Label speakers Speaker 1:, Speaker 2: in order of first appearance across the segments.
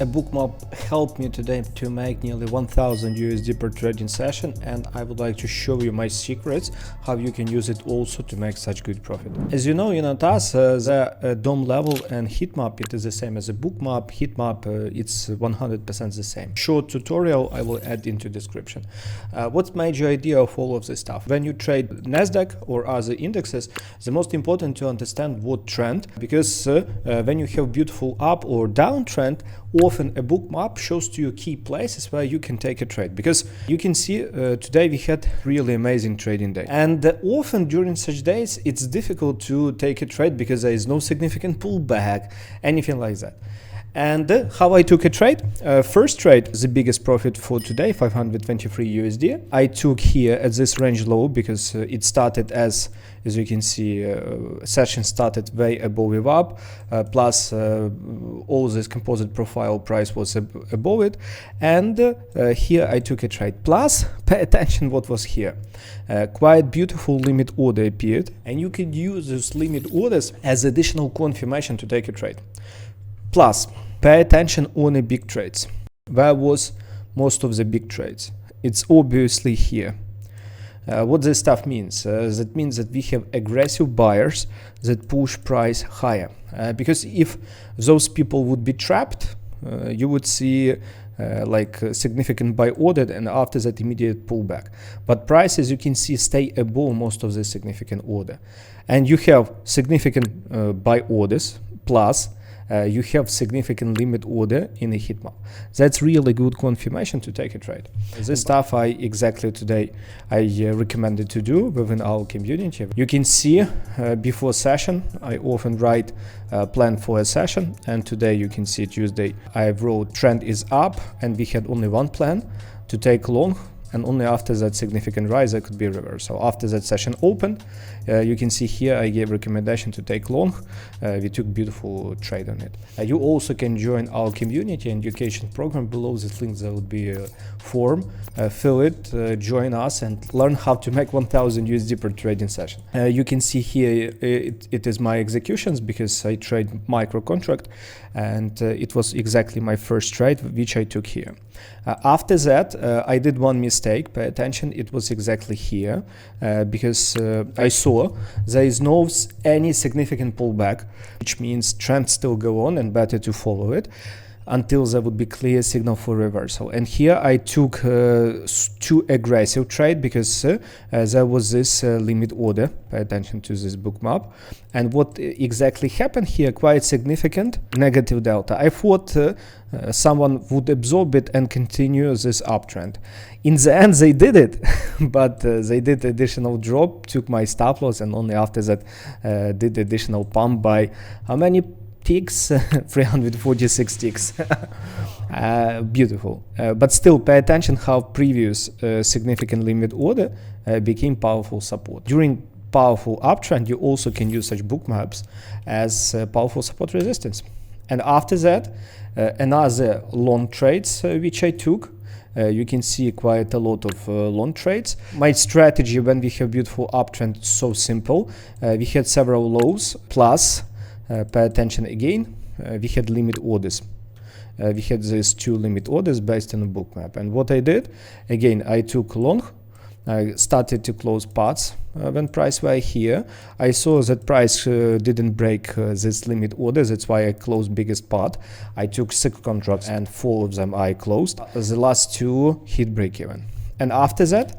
Speaker 1: A bookmap helped me today to make nearly 1000 USD per trading session, and I would like to show you my secrets, how you can use it also to make such good profit. As you know, in ATAS, the DOM level and heatmap, it is the same as a bookmap. Heatmap, it's 100% the same. Short tutorial I will add into description. What's major idea of all of this stuff? When you trade Nasdaq or other indexes, the most important to understand what trend, because when you have beautiful up or down trend, often a bookmap shows to you key places where you can take a trade, because you can see today we had really amazing trading day, and often during such days it's difficult to take a trade because there is no significant pullback, anything like that. And how I took a trade, first trade, the biggest profit for today, 523 USD. I took here at this range low because it started as you can see, session started way above it up, plus all this composite profile price was above it. And here I took a trade. Plus, pay attention what was here. Quite beautiful limit order appeared, and you could use those limit orders as additional confirmation to take a trade. Plus, pay attention on the big trades. Where was most of the big trades? It's obviously here. What this stuff means? That means that we have aggressive buyers that push price higher. Because if those people would be trapped, you would see like significant buy order and after that immediate pullback. But price, as you can see, stay above most of the significant order. And you have significant buy orders plus you have significant limit order in the heatmap. That's really good confirmation to take a trade. This stuff I exactly today recommended to do within our community. You can see before session I often write plan for a session, and today you can see Tuesday I wrote trend is up, and we had only one plan to take long. And only after that significant rise there could be a reverse. So after that session opened, you can see here I gave recommendation to take long. We took beautiful trade on it. You also can join our community and education program. Below this link there would be a form. Fill it, join us, and learn how to make 1000 USD per trading session. You can see here it is my executions because I trade micro contract, and it was exactly my first trade which I took here. After that I did one mistake. Pay attention, it was exactly here because I saw there is no any significant pullback, which means trend still go on and better to follow it until there would be clear signal for reversal. And here I took too aggressive trade because there was this limit order. Pay attention to this bookmap. And what exactly happened here, quite significant negative delta. I thought someone would absorb it and continue this uptrend. In the end they did it, but they did additional drop, took my stop loss, and only after that did additional pump by how many ticks? 346 ticks. Beautiful. But still pay attention how previous significant limit order became powerful support. During powerful uptrend you also can use such bookmaps as powerful support resistance. And after that another long trades which I took. You can see quite a lot of long trades. My strategy when we have beautiful uptrend is so simple. We had several lows plus pay attention again, we had limit orders. We had these two limit orders based on a bookmap. And what I did, again, I took long. I started to close parts when price were here. I saw that price didn't break this limit order. That's why I closed biggest part. I took 6 contracts and 4 of them I closed. The last 2 hit break even. And after that,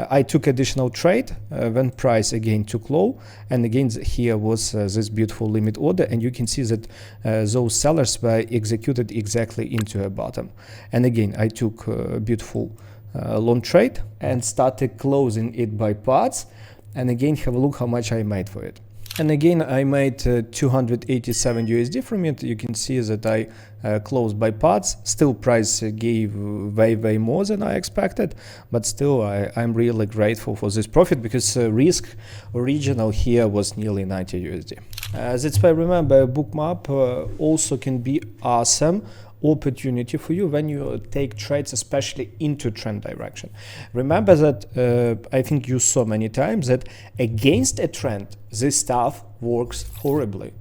Speaker 1: I took additional trade when price again took low, and again here was this beautiful limit order, and you can see that those sellers were executed exactly into a bottom. And again I took beautiful long trade and started closing it by parts, and again have a look how much I made for it. And again I made 287 USD from it. You can see that I closed by parts. Still price gave way more than I expected, but still I'm really grateful for this profit because risk original here was nearly 90 USD. That's why remember bookmap also can be awesome opportunity for you when you take trades, especially into trend direction. Remember that I think you saw many times that against a trend this stuff works horribly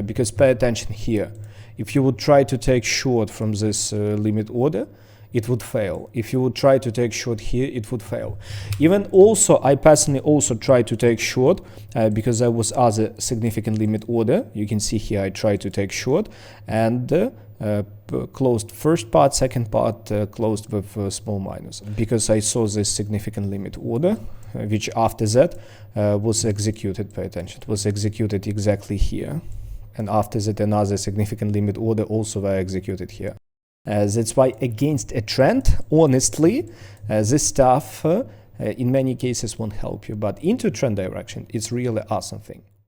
Speaker 1: because pay attention here. If you would try to take short from this limit order, it would fail. If you would try to take short here, it would fail. Even also, I personally also tried to take short because there was other significant limit order. You can see here I tried to take short and closed first part, second part closed with small minus, because I saw this significant limit order, which after that was executed. Pay attention, it was executed exactly here, and after that another significant limit order also were executed here. That's why against a trend, honestly, this stuff in many cases won't help you, but into trend direction, it's really awesome thing.